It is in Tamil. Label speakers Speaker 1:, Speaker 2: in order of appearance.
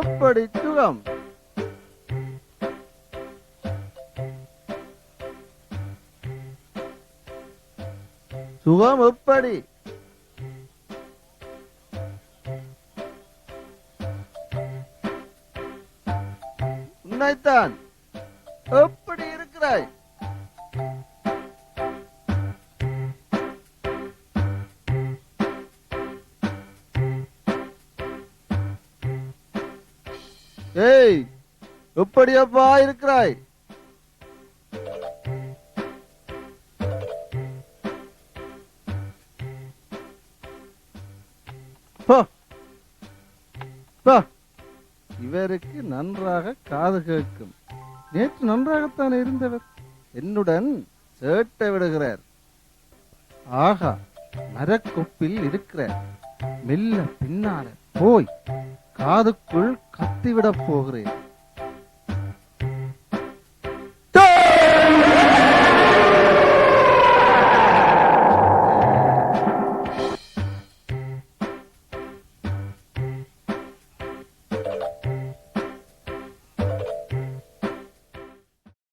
Speaker 1: எப்படி சுகம்? சுகம் எப்படி? உன்னைத்தான். எப்படி இருக்கிறாய்? ஏய், எப்படியப்பா இருக்கிறாய்? இவருக்கு நன்றாக காது கேட்கும். நேற்று நன்றாகத்தான் இருந்தவர் என்னுடன் சேட்டை விடுகிறார். ஆகா, மரக்கொப்பில் இருக்கிறார். மெல்ல பின்னால போய் காதுக்குள் கத்திவிடப் போகிறேன்.